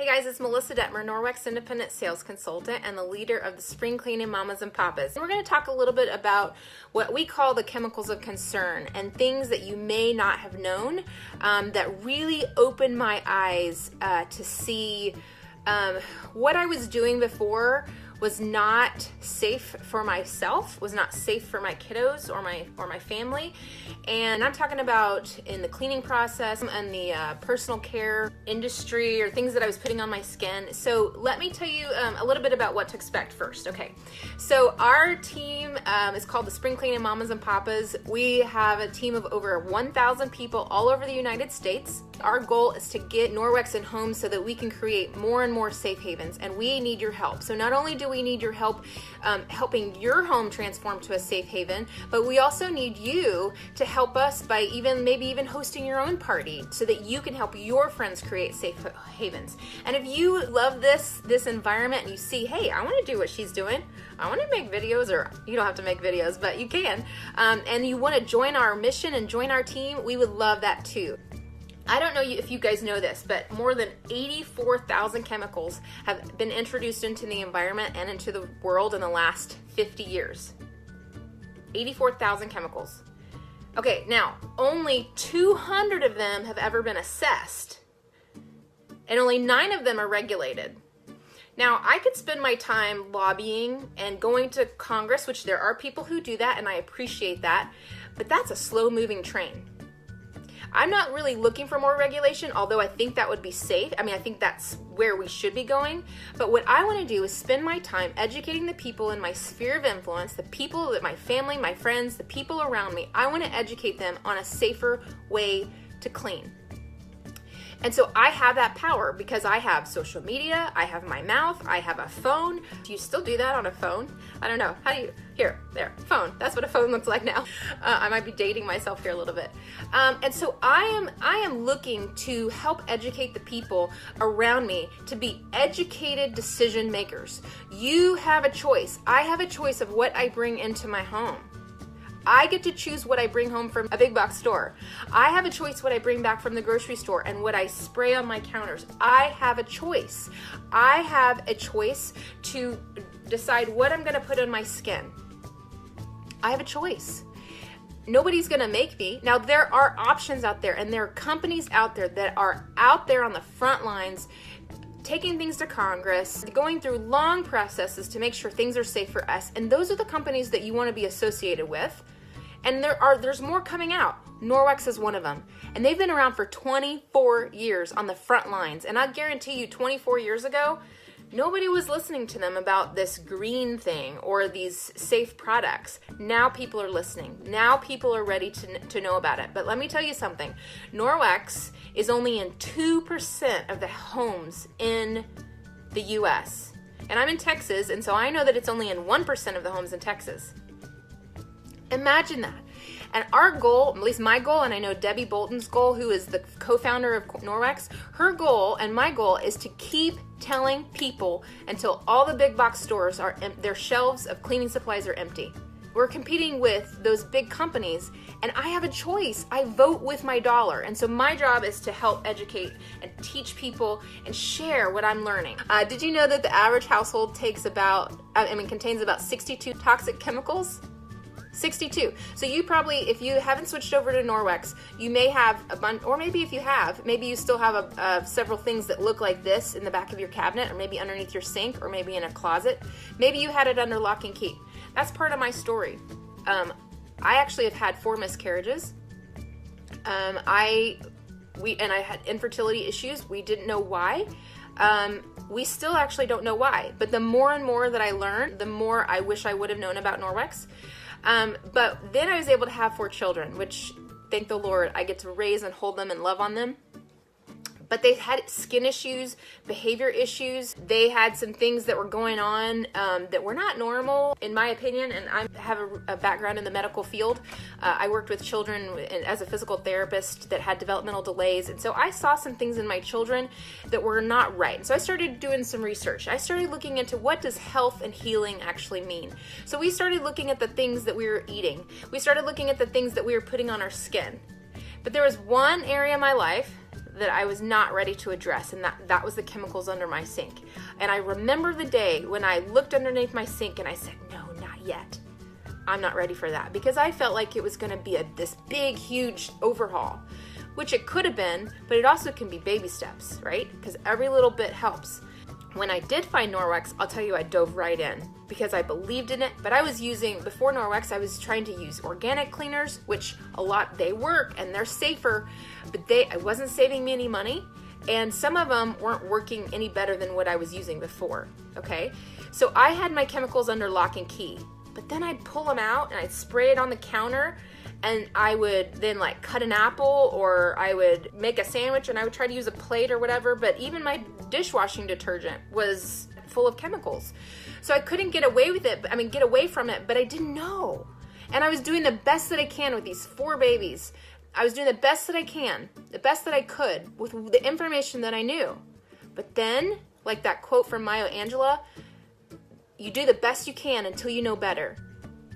Hey guys, it's Melissa Dettmer, Norwex Independent Sales Consultant and the leader of the Spring Cleaning Mamas and Papas. And we're going to talk a little bit about what we call the chemicals of concern and things that you may not have known that really opened my eyes to see what I was doing before was not safe for myself, was not safe for my kiddos or my family. And I'm talking about in the cleaning process and the personal care industry or things that I was putting on my skin. So let me tell you a little bit about what to expect first. Okay, so our team is called the Spring Cleaning Mamas and Papas. We have a team of over 1,000 people all over the United States. Our goal is to get Norwex in homes so that we can create more and more safe havens, and we need your help. So not only do we need your help helping your home transform to a safe haven, but we also need you to help us by maybe even hosting your own party so that you can help your friends create safe havens. And if you love this environment and you see, hey, I want to do what she's doing, I want to make videos, or you don't have to make videos, but you can, and you want to join our mission and join our team, we would love that too. I don't know if you guys know this, but more than 84,000 chemicals have been introduced into the environment and into the world in the last 50 years. 84,000 chemicals. Okay, now, only 200 of them have ever been assessed, and only 9 of them are regulated. Now, I could spend my time lobbying and going to Congress, which there are people who do that, and I appreciate that, but that's a slow-moving train. I'm not really looking for more regulation, although I think that would be safe. I think that's where we should be going. But what I want to do is spend my time educating the people in my sphere of influence, the people that my family, my friends, the people around me. I want to educate them on a safer way to clean. And so I have that power because I have social media, I have my mouth, I have a phone. Do you still do that on a phone? I don't know. How do you, there, phone. That's what a phone looks like now. I might be dating myself here a little bit. And so I am looking to help educate the people around me to be educated decision makers. You have a choice. I have a choice of what I bring into my home. I get to choose what I bring home from a big box store. I have a choice what I bring back from the grocery store and what I spray on my counters. I have a choice. I have a choice to decide what I'm going to put on my skin. I have a choice. Nobody's going to make me. Now, there are options out there, and there are companies out there that are out there on the front lines taking things to Congress, going through long processes to make sure things are safe for us. And those are the companies that you want to be associated with. And there's more coming out. Norwex is one of them. And they've been around for 24 years on the front lines. And I guarantee you 24 years ago, nobody was listening to them about this green thing or these safe products. Now people are listening. Now people are ready to know about it. But let me tell you something. Norwex is only in 2% of the homes in the US. And I'm in Texas, and so I know that it's only in 1% of the homes in Texas. Imagine that. And our goal, at least my goal, and I know Debbie Bolton's goal, who is the co-founder of Norwex, her goal and my goal is to keep telling people until all the big box stores their shelves of cleaning supplies are empty. We're competing with those big companies, and I have a choice. I vote with my dollar. And so my job is to help educate and teach people and share what I'm learning. Did you know that the average household contains about 62 toxic chemicals? 62. So you probably, if you haven't switched over to Norwex, you may have a bunch, or maybe if you have, maybe you still have several things that look like this in the back of your cabinet, or maybe underneath your sink, or maybe in a closet. Maybe you had it under lock and key. That's part of my story. I actually have had 4 miscarriages. I had infertility issues. We didn't know why. We still actually don't know why. But the more and more that I learned, the more I wish I would have known about Norwex. But then I was able to have 4 children, which, thank the Lord, I get to raise and hold them and love on them. But they had skin issues, behavior issues. They had some things that were going on that were not normal, in my opinion. And I have a background in the medical field. I worked with children as a physical therapist that had developmental delays. And so I saw some things in my children that were not right. And so I started doing some research. I started looking into what does health and healing actually mean. So we started looking at the things that we were eating. We started looking at the things that we were putting on our skin. But there was one area of my life that I was not ready to address, and that was the chemicals under my sink. And I remember the day when I looked underneath my sink and I said, no, not yet. I'm not ready for that, because I felt like it was going to be this big, huge overhaul, which it could have been, but it also can be baby steps, right? Because every little bit helps. When I did find Norwex, I'll tell you, I dove right in because I believed in it. But I was using, before Norwex, I was trying to use organic cleaners, which they work and they're safer, but I wasn't saving me any money. And some of them weren't working any better than what I was using before, okay? So I had my chemicals under lock and key, but then I'd pull them out and I'd spray it on the counter, and I would then like cut an apple, or I would make a sandwich and I would try to use a plate or whatever, but even my dishwashing detergent was full of chemicals. So I couldn't get away from it, but I didn't know. And I was doing the best that I can with these 4 babies. I was doing the best that I can, the best that I could with the information that I knew. But then, like that quote from Maya Angelou, you do the best you can until you know better.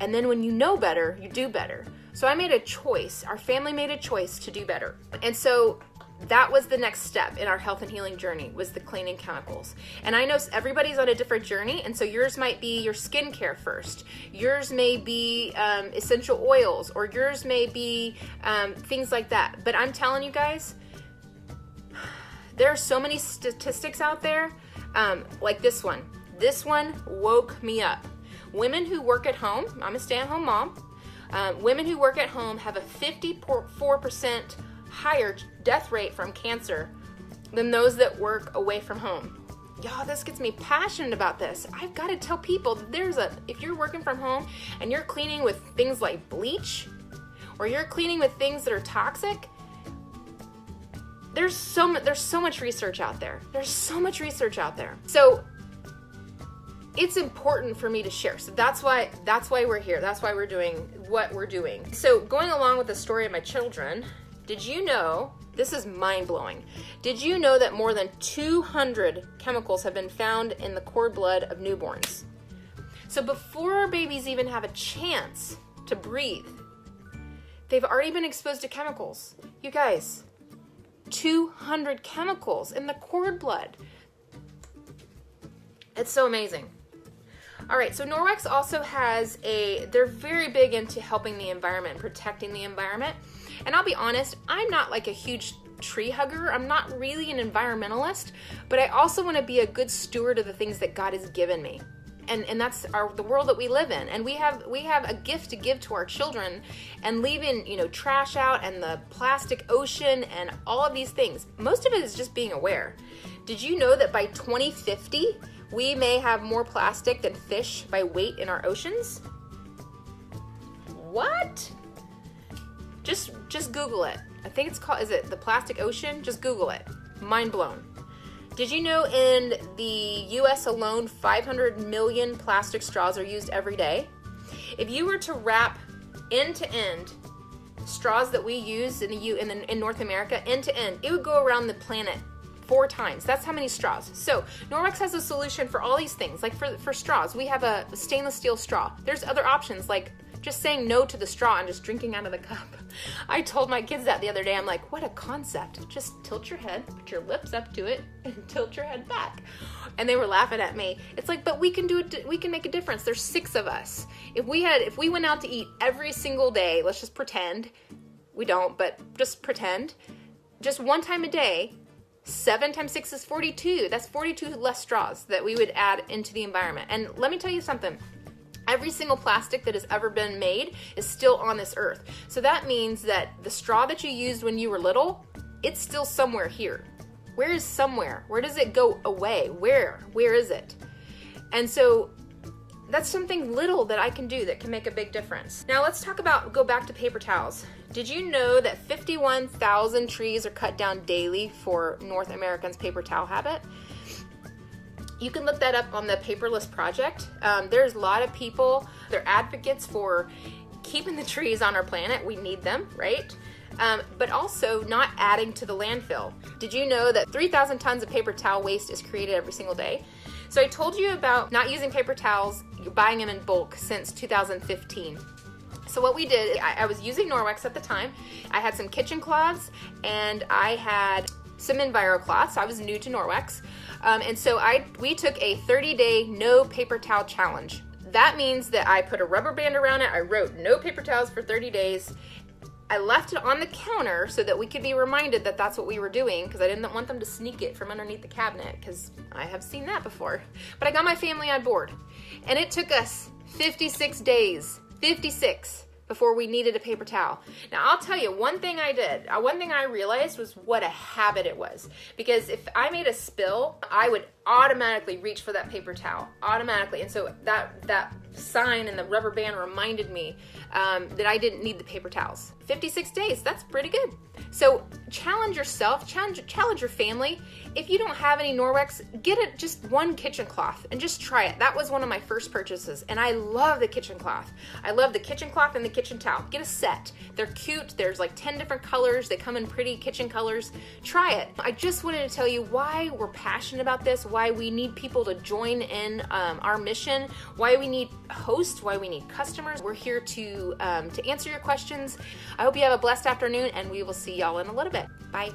And then when you know better, you do better. So I made a choice. Our family made a choice to do better. And so that was the next step in our health and healing journey, was the cleaning chemicals. And I know everybody's on a different journey, and so yours might be your skincare first. Yours may be essential oils, or yours may be things like that. But I'm telling you guys, there are so many statistics out there, like this one. This one woke me up. Women who work at home, I'm a stay-at-home mom, women who work at home have a 54% higher death rate from cancer than those that work away from home. Y'all, this gets me passionate about this. I've got to tell people that if you're working from home and you're cleaning with things like bleach, or you're cleaning with things that are toxic, there's so much research out there. There's so much research out there. So it's important for me to share. So that's why we're here. That's why we're doing what we're doing. So going along with the story of my children, did you know, this is mind-blowing, did you know that more than 200 chemicals have been found in the cord blood of newborns? So before our babies even have a chance to breathe, they've already been exposed to chemicals. You guys, 200 chemicals in the cord blood. It's so amazing. All right, so Norwex also has they're very big into helping the environment and protecting the environment. And I'll be honest, I'm not like a huge tree hugger. I'm not really an environmentalist, but I also want to be a good steward of the things that God has given me. And that's the world that we live in. And we have a gift to give to our children, and leaving, trash out, and the plastic ocean and all of these things. Most of it is just being aware. Did you know that by 2050, we may have more plastic than fish by weight in our oceans? What? Just Google it. I think it's called, is it the plastic ocean? Just Google it. Mind blown. Did you know in the US alone, 500 million plastic straws are used every day? If you were to wrap end to end straws that we use in North America, end to end, it would go around the planet 4 times. That's how many straws. So Norwex has a solution for all these things. Like for straws, we have a stainless steel straw. There's other options, like just saying no to the straw and just drinking out of the cup. I told my kids that the other day. I'm like, what a concept. Just tilt your head, put your lips up to it, and tilt your head back. And they were laughing at me. It's like, but we can do it. We can make a difference. There's 6 of us. If we went out to eat every single day, let's just pretend, we don't, but just pretend, just one time a day, 7 times 6 is 42. That's 42 less straws that we would add into the environment. And let me tell you something. Every single plastic that has ever been made is still on this earth. So that means that the straw that you used when you were little, it's still somewhere here. Where is somewhere? Where does it go away? Where is it? And so that's something little that I can do that can make a big difference. Now let's go back to paper towels. Did you know that 51,000 trees are cut down daily for North Americans' paper towel habit? You can look that up on the Paperless Project. There's a lot of people, they're advocates for keeping the trees on our planet. We need them, right? But also not adding to the landfill. Did you know that 3,000 tons of paper towel waste is created every single day? So I told you about not using paper towels, you're buying them in bulk since 2015. So what we did, I was using Norwex at the time. I had some kitchen cloths, and I had some EnviroCloths. I was new to Norwex. And so we took a 30-day no paper towel challenge. That means that I put a rubber band around it. I wrote no paper towels for 30 days. I left it on the counter so that we could be reminded that that's what we were doing, because I didn't want them to sneak it from underneath the cabinet, because I have seen that before. But I got my family on board, and it took us 56 days, 56, before we needed a paper towel. Now, I'll tell you, one thing I realized was what a habit it was. Because if I made a spill, I would automatically reach for that paper towel, automatically. And so that sign and the rubber band reminded me that I didn't need the paper towels. 56 days, that's pretty good. So challenge yourself, challenge your family. If you don't have any Norwex, get just one kitchen cloth and just try it. That was one of my first purchases, and I love the kitchen cloth. I love the kitchen cloth and the kitchen towel. Get a set. They're cute. There's like 10 different colors. They come in pretty kitchen colors. Try it. I just wanted to tell you why we're passionate about this, why we need people to join in our mission, why we need hosts, why we need customers. We're here to answer your questions. I hope you have a blessed afternoon, and we will see y'all in a little bit. Bye.